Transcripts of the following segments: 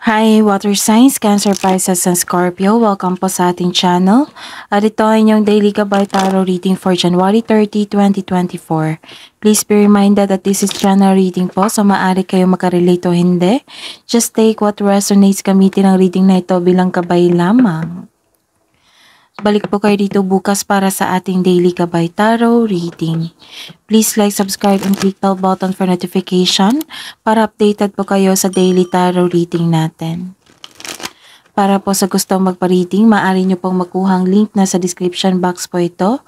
Hi, Water Signs, Cancer, Pisces, and Scorpio. Welcome po sa ating channel. At ito ay inyong Daily Gabay Tarot Reading for January 30, 2024. Please be reminded that this is channel reading po, so maaari kayo makarelate o hindi. Just take what resonates, gamitin ang reading na ito bilang gabay lamang. Balik po kayo dito bukas para sa ating Daily Gabay Tarot Reading. Please like, subscribe, and click bell button for notification para updated po kayo sa Daily Tarot Reading natin. Para po sa gustong magpa-reading, maaari nyo pong makuha ang link na sa description box po ito.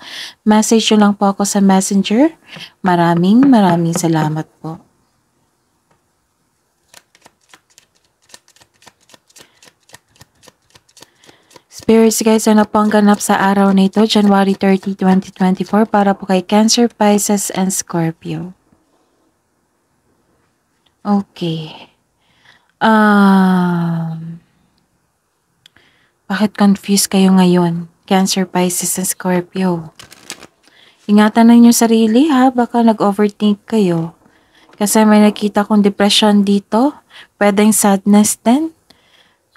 Message nyo lang po ako sa Messenger. Maraming salamat po. Spirits guys, ano po ang ganap sa araw na ito, January 30, 2024, para po kay Cancer, Pisces, and Scorpio. Okay. Bakit confused kayo ngayon, Cancer, Pisces, and Scorpio? Ingatan na niyo sarili ha, baka nag-overthink kayo. Kasi may nakita kong depression dito, pwedeng sadness din.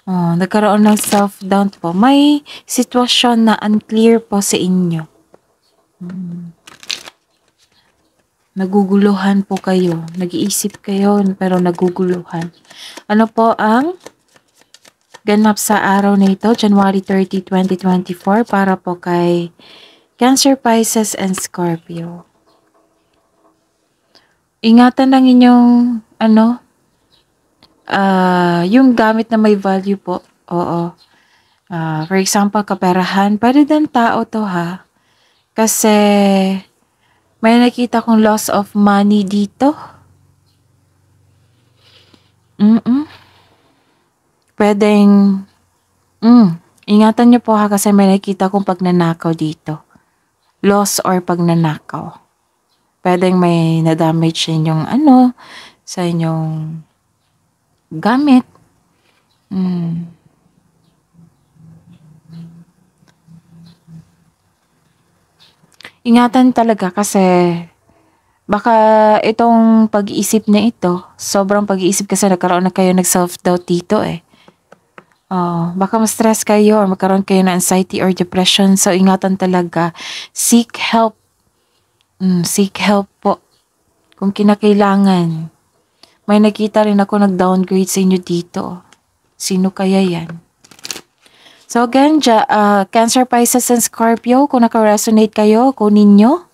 Nagkaroon ng self-doubt po. May sitwasyon na unclear po sa inyo. Naguguluhan po kayo. Nag-iisip kayo pero naguguluhan. Ano po ang ganap sa araw na ito, January 30, 2024, para po kay Cancer, Pisces, and Scorpio? Ingatan lang inyong yung gamit na may value po. Oo. For example, kaperahan. Pwede din tao to ha. Kasi may nakita kong loss of money dito. Pwedeng ingatan nyo po ha, kasi may nakita kong pagnanakaw dito. Loss or pagnanakaw. Pwedeng may na-damage sa inyong sa inyong gamit. Ingatan talaga kasi baka itong pag-iisip na ito, sobrang pag-iisip kasi nagkaroon na kayo ng self-doubt dito eh. Baka ma-stress kayo or magkaroon kayo ng anxiety or depression. So ingatan talaga. Seek help. Seek help po. Kung kinakailangan. May nakita rin ako nag-downgrade sa inyo dito. Sino kaya yan? So again, Cancer, Pisces, and Scorpio, kung naka-resonate kayo, kunin nyo.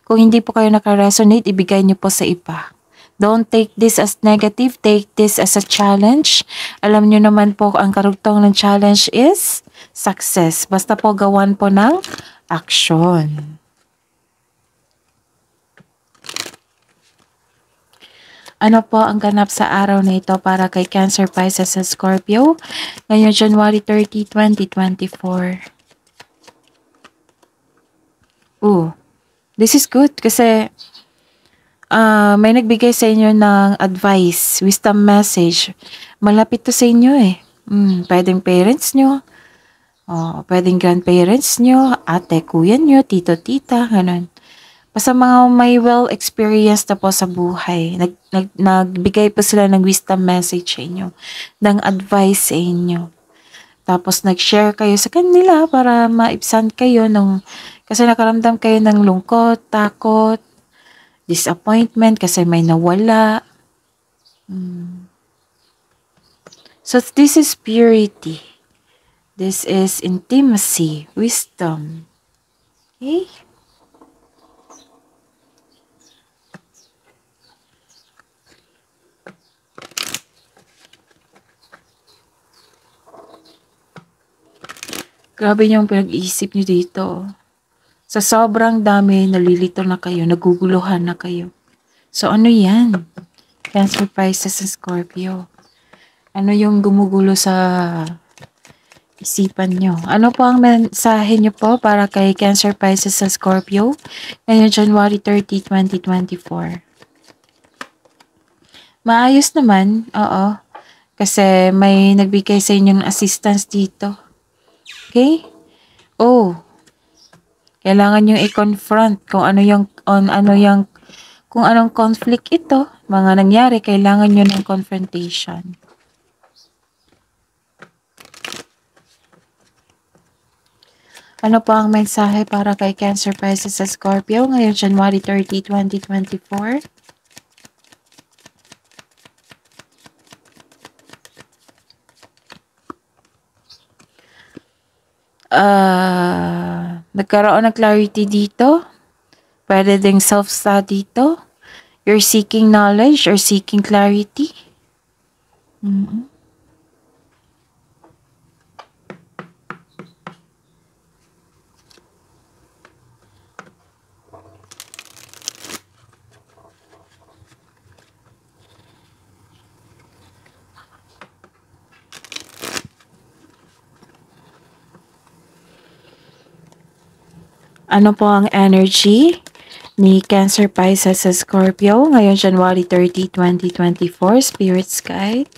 Kung hindi po kayo naka-resonate, ibigay nyo po sa iba. Don't take this as negative, take this as a challenge. Alam nyo naman po ang karugtong ng challenge is success. Basta po gawan po ng action. Ano po ang ganap sa araw na ito para kay Cancer, Pisces, and Scorpio ngayong January 30, 2024? This is good kasi may nagbigay sa inyo ng advice, wisdom message. Malapit to sa inyo eh. Pwedeng parents nyo, pwedeng grandparents nyo, ate, kuya nyo, tito, tita, ganun. Basta mga may well-experienced na po sa buhay. Nagbigay po sila ng wisdom message sa inyo, ng advice sa inyo. Tapos nag-share kayo sa kanila para maibsan kayo kasi nakaramdam kayo ng lungkot, takot, disappointment kasi may nawala. So this is purity. This is intimacy, wisdom. Okay? Grabe yung pinag-iisip nyo dito. Sa sobrang dami, nalilito na kayo, naguguluhan na kayo. So ano yan? Cancer, Pisces, and Scorpio. Ano yung gumugulo sa isipan nyo? Ano po ang mensahe nyo po para kay Cancer, Pisces, and Scorpio ngayong January 30, 2024? Maayos naman, oo. Kasi may nagbigay sa inyong assistance dito. Okay? Kailangan nyo i-confront kung anong conflict ito, mga nangyari, kailangan nyo ng confrontation. Ano po ang mensahe para kay Cancer, Pisces sa Scorpio ngayong January 30, 2024? Nagkaroon ng clarity dito. Pwede ding self-study dito. You're seeking knowledge or seeking clarity. Ano po ang energy ni Cancer, Pisces sa Scorpio ngayong January 30, 2024? Spirits guide.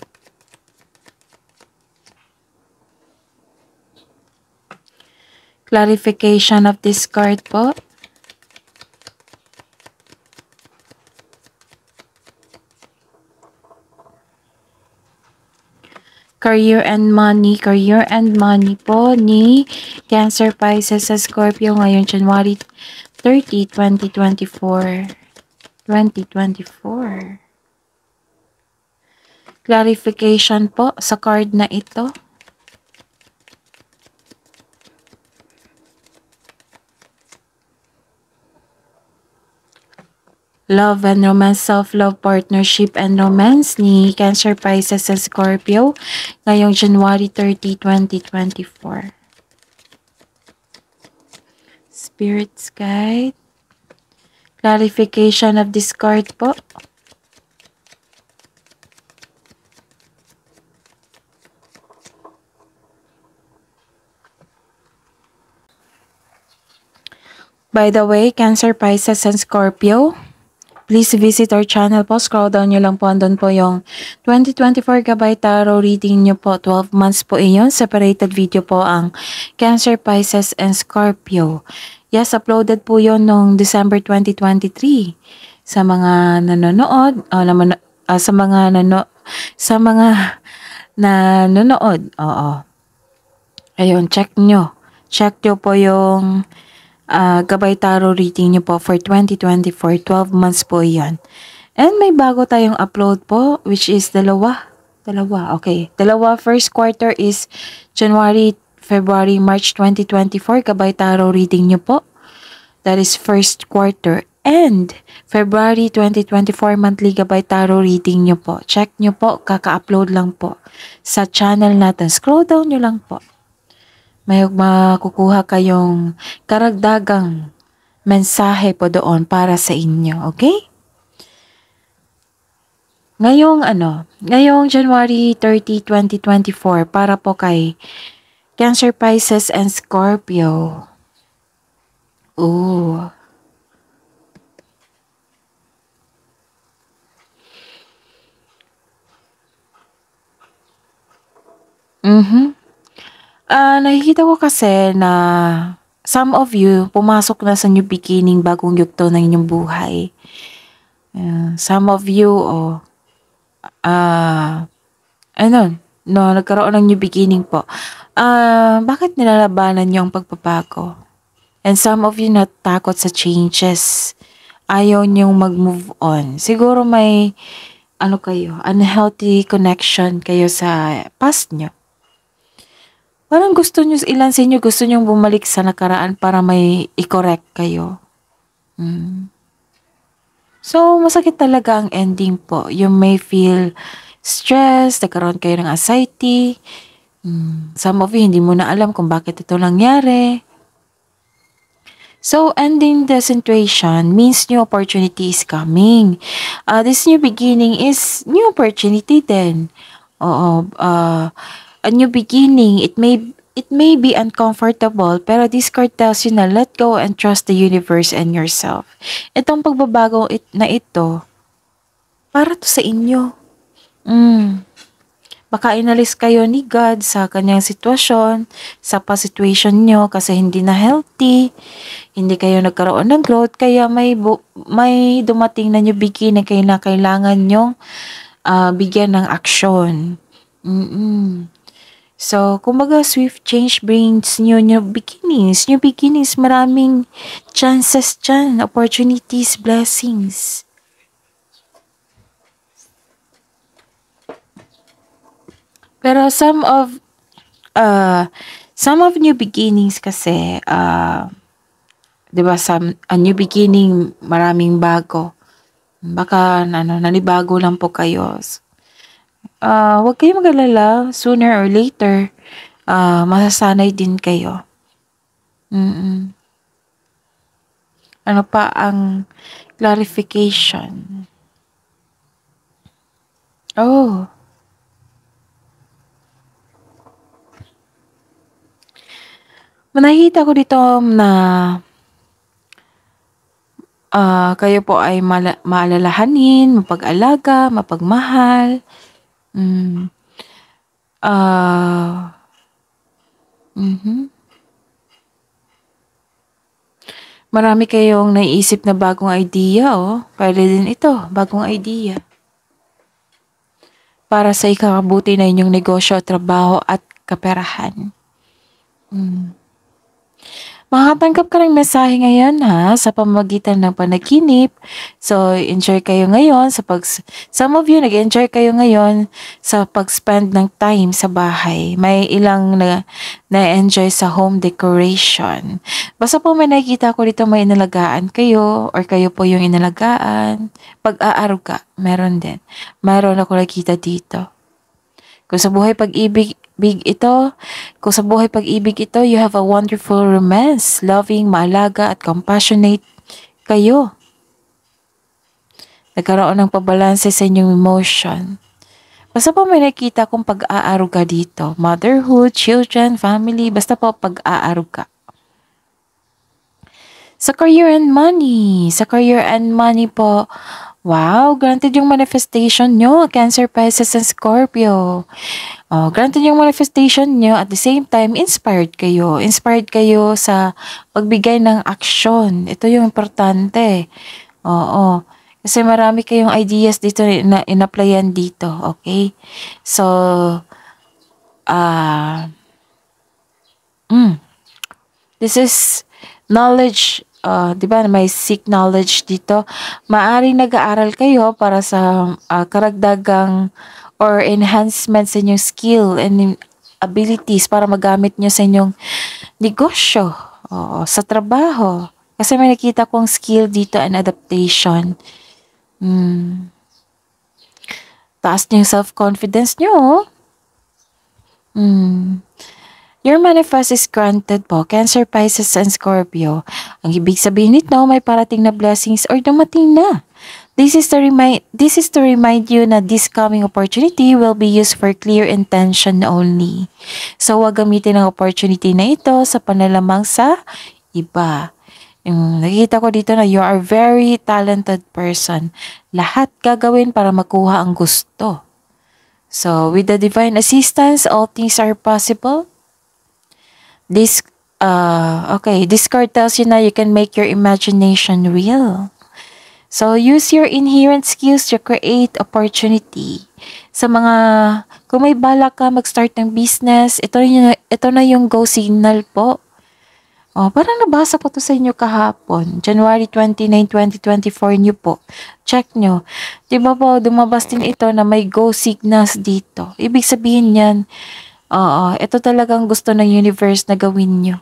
Clarification of this card po. Career and money po ni Cancer, Pisces sa Scorpio ngayong January 30, 2024. Clarification po sa card na ito. Love and romance, self-love, partnership and romance ni Cancer, Pisces sa Scorpio ngayong January 30, 2024. Spirits guide. Clarification of this card po. By the way, Cancer, Pisces and Scorpio, please visit our channel po. Scroll down nyo lang po. Andun po yung 2024 Gabay Tarot reading nyo po. 12 months po iyon. Separated video po ang Cancer, Pisces and Scorpio. Yes, uploaded po yon noong December 2023. Sa mga nanonood, sa mga nanonood. Oo. Ayun, check nyo. Check nyo po yung Gabay Tarot reading nyo po for 2024. 12 months po yan. And may bago tayong upload po, which is dalawa. Okay. First quarter is January, February, March 2024. Gabay Tarot reading nyo po. That is first quarter. And February 2024 monthly Gabay Tarot reading nyo po. Check nyo po. Kaka-upload lang po sa channel natin. Scroll down nyo lang po. May makukuha kayong karagdagang mensahe po doon para sa inyo. Okay? Ngayong January 30, 2024 para po kay Cancer, Pisces and Scorpio. Ooh. Nakikita ko kasi na some of you pumasok na sa new beginning, bagong yugto ng inyong buhay. Some of you, nagkaroon ng new beginning po. Bakit nilalabanan niyo ang pagbabago? And some of you natakot sa changes. Ayaw niyong mag-move on. Siguro may, unhealthy connection kayo sa past niyo. Parang ilan sa inyo gusto niyong bumalik sa nakaraan para may i-correct kayo. So, masakit talaga ang ending po. You may feel stress, nagkaroon kayo ng anxiety. Some of you, hindi mo na alam kung bakit ito nangyari. So, ending the situation means new opportunity is coming. This new beginning is new opportunity then. A new beginning, it may be uncomfortable, pero this card tells you na let go and trust the universe and yourself. Itong pagbabago na ito, para to sa inyo. Baka inalis kayo ni God sa kanyang sitwasyon, sa pa-situation nyo kasi hindi na healthy, hindi kayo nagkaroon ng growth, kaya may dumating na nyo beginning kayo na kailangan nyo bigyan ng aksyon. So, kumbaga, swift change brings new beginnings. New beginnings, maraming chances dyan, opportunities, blessings. Pero some of new beginnings kasi, 'di ba, a new beginning, maraming bago. Baka nanibago lang po kayo. Huwag kayong mag-alala, sooner or later, masasanay din kayo. Mm. Ano pa ang clarification? Oh, nakita ko dito na kayo po ay maalalahanin, mapag-alaga, mapagmahal. Mm. Ah, mhm. Marami kayong naiisip na bagong idea, oh. Puwede din ito, bagong idea. Para sa ikakabuti ng inyong negosyo, trabaho at kaperahan. Makakatanggap ka ng mensahe ngayon ha, sa pamamagitan ng panaginip. So, enjoy kayo ngayon some of you nag-enjoy kayo ngayon sa pag-spend ng time sa bahay. May ilang na-enjoy sa home decoration. Basta po may nakikita ko dito may inalagaan kayo or kayo po yung inalagaan. Pag-aaruga, meron din. Meron ako nakita dito. Kung sa buhay pag-ibig kung sa buhay pag-ibig ito, you have a wonderful romance, loving, maalaga at compassionate kayo. Nagkaroon ng pabalanse sa inyong emotion. Basta po may nakita kong pag-aaruga dito. Motherhood, children, family, basta po pag-aaruga. Sa career and money po, wow, granted yung manifestation nyo, Cancer, Pisces, and Scorpio. Granted yung manifestation nyo, at the same time, inspired kayo. Inspired kayo sa pagbigay ng aksyon. Ito yung importante. Oo. Kasi marami kayong ideas dito na in-applyan dito. Okay? So, this is knowledge. Di ba, may seek knowledge dito. Maaring nag-aaral kayo para sa karagdagang or enhancement sa inyong skill and abilities para magamit nyo sa inyong negosyo, sa trabaho. Kasi may nakita kong skill dito and adaptation. Taas nyo yung self-confidence nyo. Your manifest is granted po, Cancer, Pisces, and Scorpio. Ang ibig sabihin nito, may parating na blessings or dumating na. This is to remind you na this coming opportunity will be used for clear intention only. So, huwag gamitin ang opportunity na ito sa panlalamang sa iba. Nakita ko dito na you are very talented person. Lahat gagawin para makuha ang gusto. So, with the divine assistance, all things are possible. This card tells you na you can make your imagination real. So, use your inherent skills to create opportunity. Sa kung may balak ka mag-start ng business, ito na yung go signal po. Parang nabasa ko to sa inyo kahapon. January 29, 2024 nyo po. Check nyo. Diba po, dumabas din ito na may go signals dito. Ibig sabihin yan, ito talagang gusto ng universe na gawin nyo.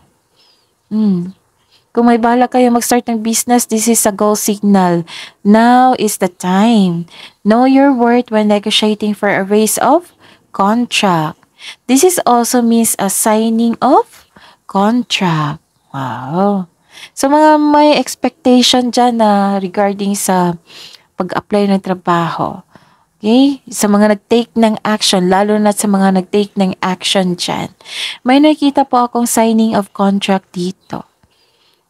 Kung may balak kayo mag-start ng business, this is a goal signal. Now is the time. Know your worth when negotiating for a raise of contract. This is also means a signing of contract. Wow. So mga may expectation dyan na regarding sa pag-apply ng trabaho. Okay? Sa mga nag-take ng action, lalo na sa mga nag-take ng action dyan, may nakita po akong signing of contract dito.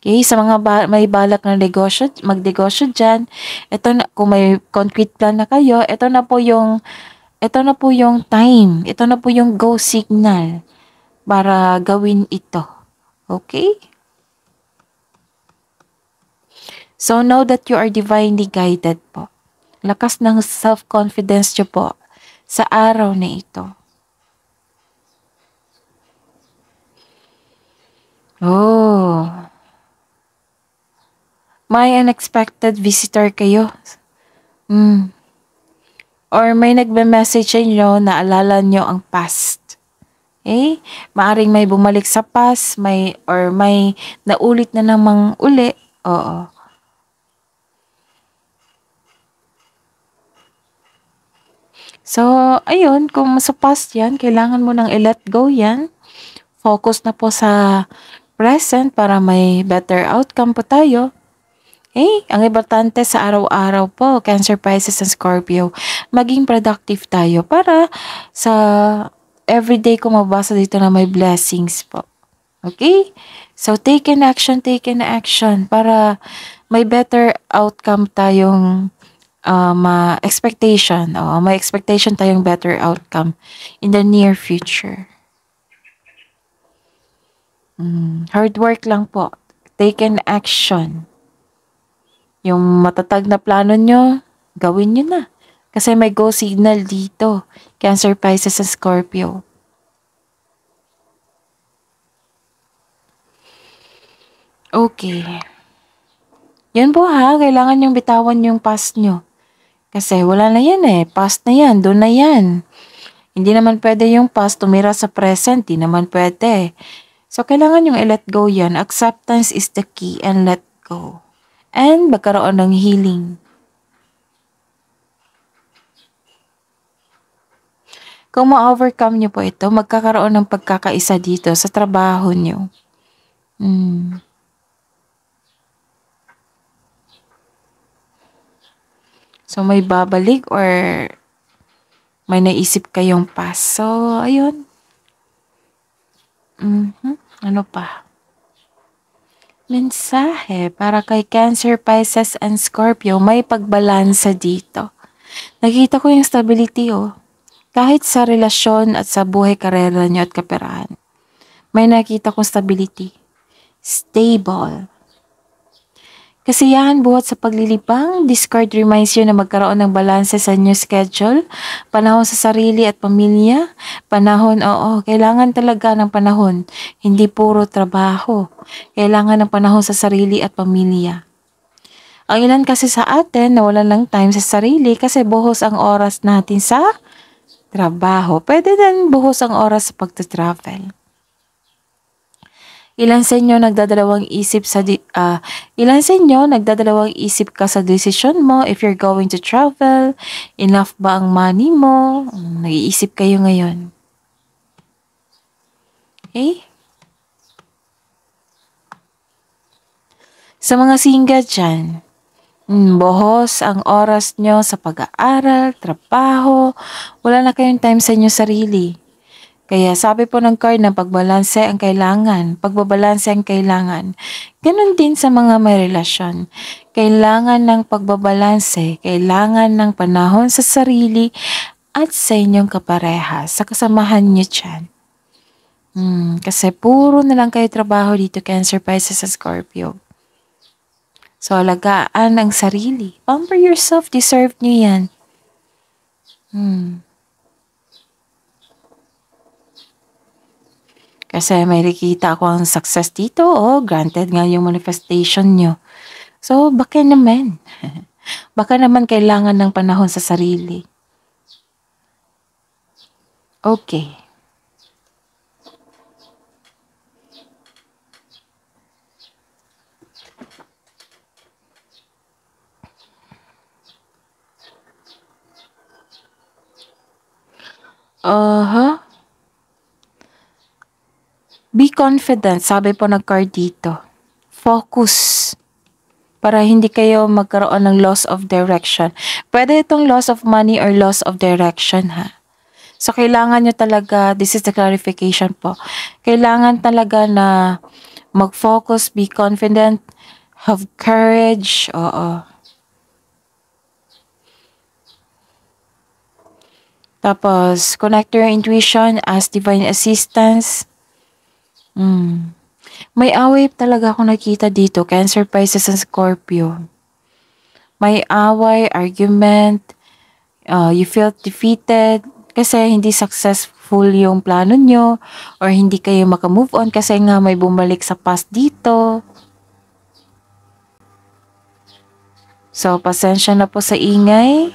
Okay? Sa mga may balak na magnegosyo dyan, ito na, kung may concrete plan na kayo, ito na po yung time, ito na po yung go signal para gawin ito. Okay? So, know that you are divinely guided po. Lakas ng self-confidence nyo po sa araw na ito. Oh, may unexpected visitor kayo. Hmm. Or may nagme-message sa inyo na alala nyo ang past. Eh, maaring may bumalik sa past, may naulit na namang uli. Oo. So, ayun, kung sa past yan, kailangan mo nang i-let go yan. Focus na po sa present para may better outcome po tayo. Ang importante sa araw-araw po, Cancer, Pisces, and Scorpio, maging productive tayo para sa everyday ko mabasa dito na may blessings po. Okay? So, take an action para may better outcome tayong expectation. May expectation tayong better outcome in the near future. Hard work lang po. Take an action. Yung matatag na plano nyo, gawin nyo na. Kasi may go signal dito. Cancer, Pisces, and Scorpio. Okay. Yan po ha, kailangan yung bitawan yung past nyo. Kasi wala na yan past na yan, doon na yan. Hindi naman pwede yung past tumira sa present, di naman pwede. So kailangan yung i-let go yan. Acceptance is the key and let go. And magkaroon ng healing. Kung ma-overcome nyo po ito, magkakaroon ng pagkakaisa dito sa trabaho nyo. So may babalik or may naisip kayong past. So, ayun. Ano pa? Mensahe para kay Cancer, Pisces, and Scorpio, may pagbalansa dito. Nakita ko yung stability Kahit sa relasyon at sa buhay karera nyo at kaperahan. May nakita kong stability. Stable. Kasiyahan buhat sa paglilibang, discard reminds you na magkaroon ng balanse sa new schedule, panahon sa sarili at pamilya, panahon, kailangan talaga ng panahon, hindi puro trabaho, kailangan ng panahon sa sarili at pamilya. Ang ilan kasi sa atin nawalan lang time sa sarili kasi buhos ang oras natin sa trabaho. Pwede din buhos ang oras sa pagta-travel. Ilan sa inyo nagdadalawang isip ka sa decision mo if you're going to travel, enough ba ang money mo? Nag-iisip kayo ngayon. Okay? Sa mga single dyan, buhos ang oras nyo sa pag-aaral, trabaho, wala na kayong time sa inyo sarili. Kaya sabi po ng card na pagbabalanse ang kailangan. Ganon din sa mga may relasyon. Kailangan ng pagbabalanse, kailangan ng panahon sa sarili at sa inyong kapareha, sa kasamahan nyo dyan. Kasi puro na lang kayo trabaho dito, Cancer, Pisces, at Scorpio. So, alagaan ang sarili. Pamper yourself, deserve nyo yan. Kasi may nakikita ako ang success dito, granted nga yung manifestation nyo. So, baka naman. Baka naman kailangan ng panahon sa sarili. Okay. Be confident, sabi po ng card dito. Focus. Para hindi kayo magkaroon ng loss of direction. Pwede itong loss of money or loss of direction So kailangan nyo talaga, this is the clarification po. Kailangan talaga na mag-focus, be confident, have courage, Tapos, connect your intuition, ask divine assistance. May away talaga ako nakita dito, Cancer, Pisces, and Scorpio. May away, argument, you feel defeated, kasi hindi successful yung plano nyo or hindi kayo makamove on kasi nga may bumalik sa past dito. So, pasensya na po sa ingay.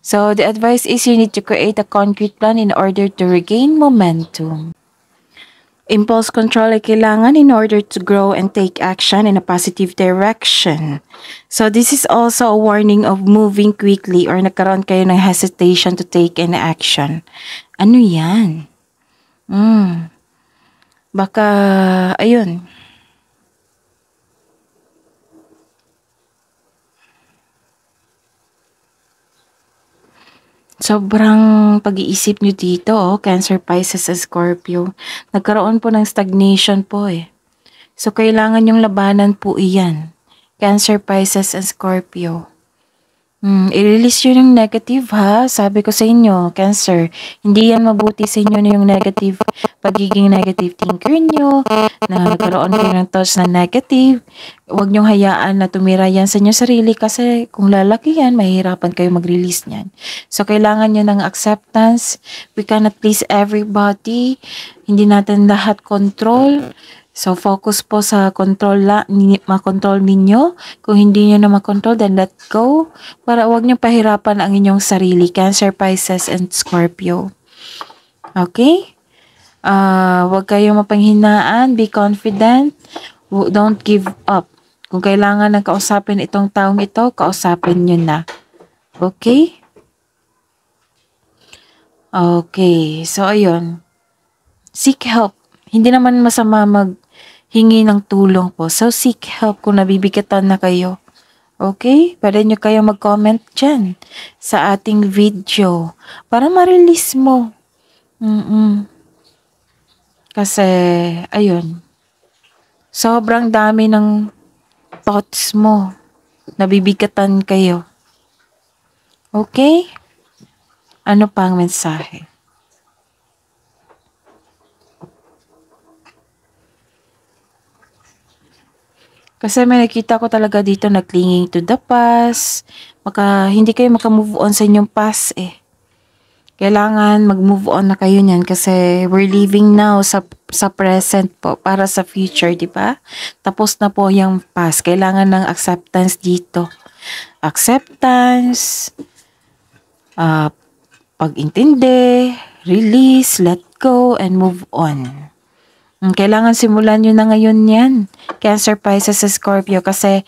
So, the advice is you need to create a concrete plan in order to regain momentum. Impulse control ay kailangan in order to grow and take action in a positive direction. So, this is also a warning of moving quickly or nagkaroon kayo ng hesitation to take an action. Ano yan? Baka, ayun. Sobrang pag-iisip nyo dito, Cancer, Pisces, and Scorpio. Nagkaroon po ng stagnation po eh. So, kailangan yung labanan po iyan. Cancer, Pisces, and Scorpio. I-release yun yung negative ha. Sabi ko sa inyo, Cancer, hindi yan mabuti sa inyo na yung negative, pagiging negative thinker nyo, na nagkaroon kayo ng thoughts na negative. Huwag nyong hayaan na tumira yan sa inyo sarili kasi kung lalaki yan, mahihirapan kayo mag-release niyan. So, kailangan nyo ng acceptance. We cannot please everybody. Hindi natin lahat control. So, focus po sa control makontrol ninyo. Kung hindi nyo na makontrol, then let go. Para huwag nyo pahirapan ang inyong sarili. Cancer, Pisces, and Scorpio. Okay? Huwag kayong mapanghinaan. Be confident. Don't give up. Kung kailangan ng kausapin itong taong ito, kausapin nyo na. Okay? Okay. So, ayun. Seek help. Hindi naman masama maghingi ng tulong po. So, seek help kung nabibigatan na kayo. Okay? Pwede nyo kayo mag-comment dyan sa ating video para ma-release mo. Kasi, ayun. Sobrang dami ng thoughts mo. Nabibigatan kayo. Okay? Ano pa ang mensahe? Kasi may nakita ko talaga dito na clinging to the past. Hindi kayo makamove on sa inyong past eh. Kailangan mag-move on na kayo niyan kasi we're living now sa present po para sa future, di ba? Tapos na po yung past. Kailangan ng acceptance dito. Acceptance, pag-intindi, release, let go, and move on. Kailangan simulan nyo na ngayon yan. Cancer, Pisces, Scorpio kasi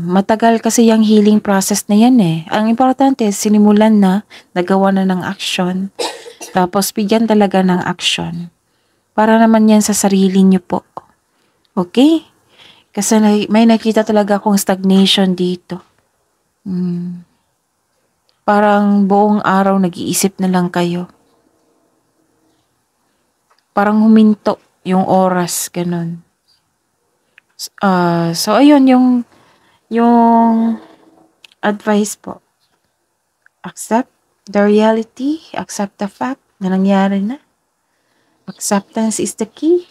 matagal kasi yung healing process na yan eh. Ang importante, sinimulan na, nagawa na ng action. Tapos bigyan talaga ng action. Para naman yan sa sarili nyo po. Okay? Kasi may nakita talaga akong stagnation dito. Parang buong araw nag-iisip na lang kayo. Parang huminto yung oras, ganun. So, ayun, yung advice po. Accept the reality, accept the fact na nangyari na. Acceptance is the key.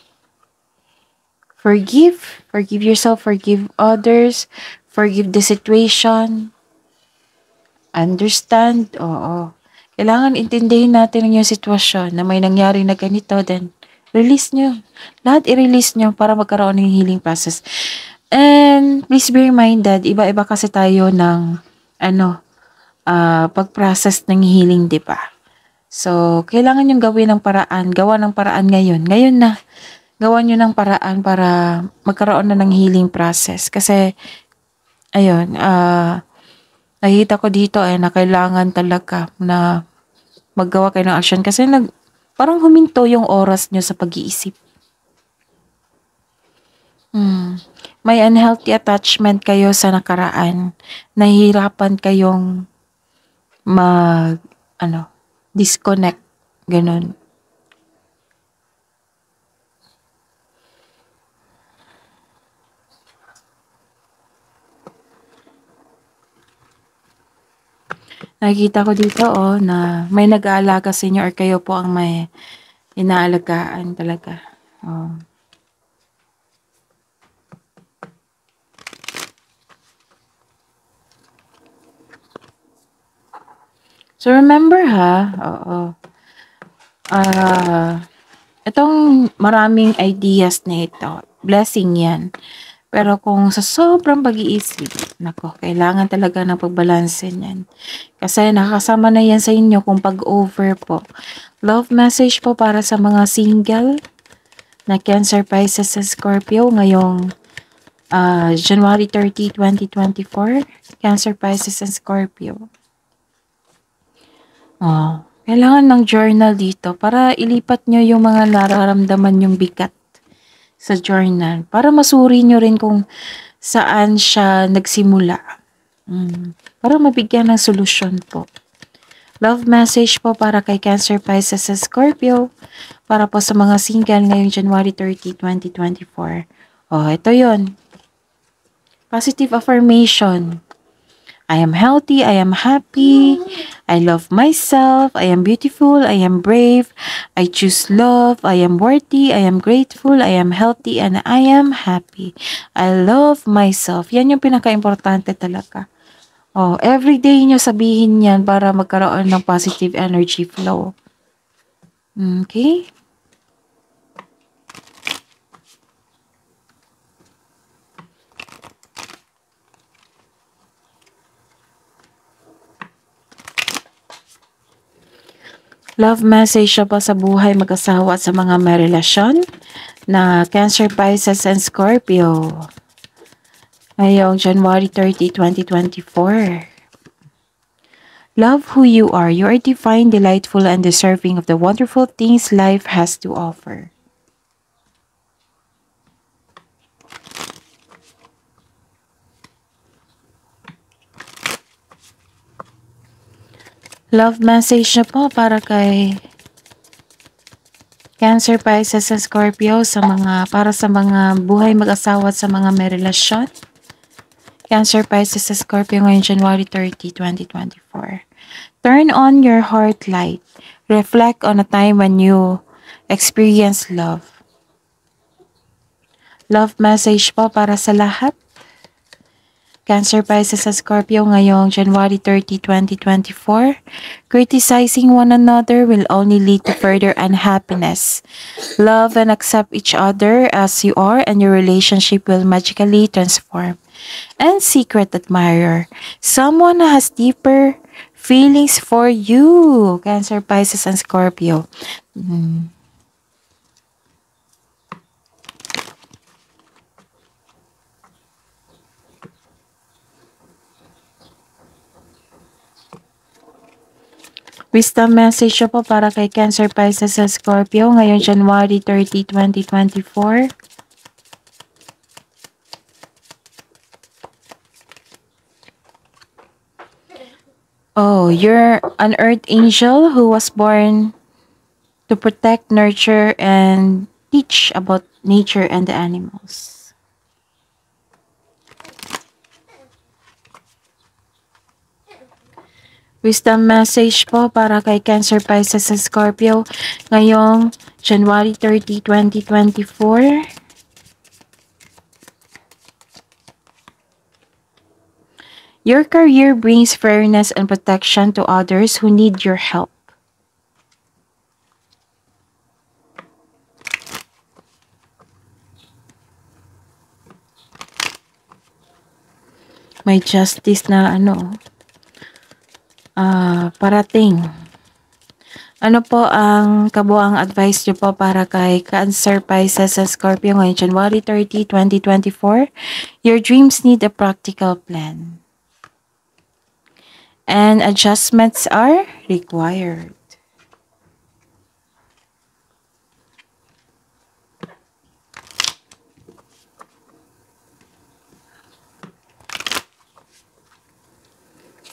Forgive yourself, forgive others, forgive the situation. Understand, oo. Kailangan intindihin natin yung sitwasyon na may nangyari na ganito, then release nyo. Lahat i-release nyo para magkaroon ng healing process. And please be reminded, iba-iba kasi tayo ng pag-process ng healing, di ba? So, kailangan yung gawin ng paraan. Gawa ng paraan ngayon. Ngayon na. Gawa nyo ng paraan para magkaroon na ng healing process. Kasi, ayun, nakita ko dito na kailangan talaga na maggawa kayo ng action kasi parang huminto yung oras nyo sa pag-iisip. May unhealthy attachment kayo sa nakaraan. Nahihirapan kayong disconnect. Ganun. Nakikita ko dito na may nag-aalaga sa inyo or kayo po ang may inaalagaan talaga. So remember ha, oo. Ah, itong maraming ideas na ito, blessing 'yan. Pero kung sa sobrang pag-iisip, naku, kailangan talaga ng pagbalanse niyan. Kasi nakakasama na 'yan sa inyo kung pag-over po. Love message po para sa mga single na Cancer, Pisces, and Scorpio ngayong January 30, 2024. Cancer, Pisces, and Scorpio. Kailangan ng journal dito para ilipat nyo yung mga nararamdaman yung bigat sa journal. Para masuri nyo rin kung saan siya nagsimula. Para mabigyan ng solusyon po. Love message po para kay Cancer, Pisces, and Scorpio. Para po sa mga single ngayong January 30, 2024. Ito yon. Positive affirmation. I am healthy, I am happy, I love myself, I am beautiful, I am brave, I choose love, I am worthy, I am grateful, I am healthy, and I am happy. I love myself. Yan yung pinaka-importante talaga. Everyday nyo sabihin yan para magkaroon ng positive energy flow. Okay? Love message siya pa sa buhay mag-asawa at sa mga may relasyon na Cancer, Pisces, and Scorpio. Ngayong January 30, 2024. Love who you are. You are divine, delightful, and deserving of the wonderful things life has to offer. Love message na po para kay Cancer, Pisces, and Scorpio para sa mga buhay mag-asawa at sa mga may relasyon. Cancer, Pisces, and Scorpio ngayong January 30, 2024. Turn on your heart light. Reflect on a time when you experience love. Love message po para sa lahat. Cancer, Pisces, and Scorpio ngayong January 30, 2024. Criticizing one another will only lead to further unhappiness. Love and accept each other as you are and your relationship will magically transform. And secret admirer. Someone who has deeper feelings for you. Cancer, Pisces, and Scorpio. Wisdom message po para kay Cancer, Pisces, and Scorpio ngayong January 30, 2024. You're an earth angel who was born to protect, nurture, and teach about nature and the animals. Wisdom message po para kay Cancer, Pisces, and Scorpio ngayong January 30, 2024. Your career brings fairness and protection to others who need your help. May justice na parating. Ano po ang kabuang advice nyo po para kay Cancer, Pisces, and Scorpio ngayong January 30, 2024? Your dreams need a practical plan. And adjustments are required.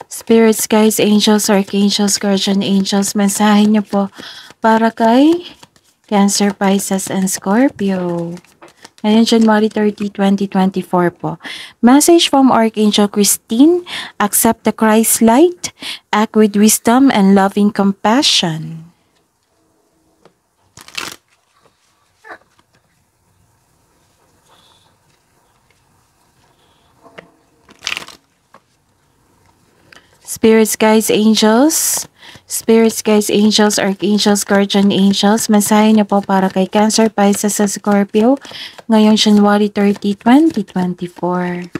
Spirits, guides, angels, archangels, guardian angels, mensahe niyo po para kay Cancer, Pisces, and Scorpio. Ngayon, January 30, 2024 po. Message from Archangel Christine, accept the Christ light, act with wisdom and loving compassion. Spirits, guides, angels. Spirits, guides, angels, archangels, guardian angels. Mensahe niyo po para kay Cancer, Pisces, sa Scorpio ngayong January 30, 2024.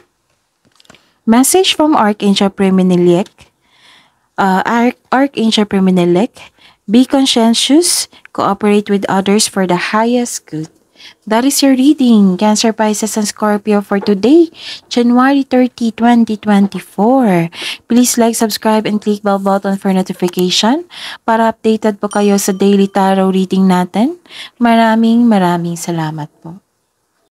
Message from Archangel Priminilic. Archangel Priminilic, be conscientious, cooperate with others for the highest good. That is your reading, Cancer, Pisces, and Scorpio for today, January 30, 2024. Please like, subscribe, and click bell button for notification para updated po kayo sa daily tarot reading natin. Maraming salamat po.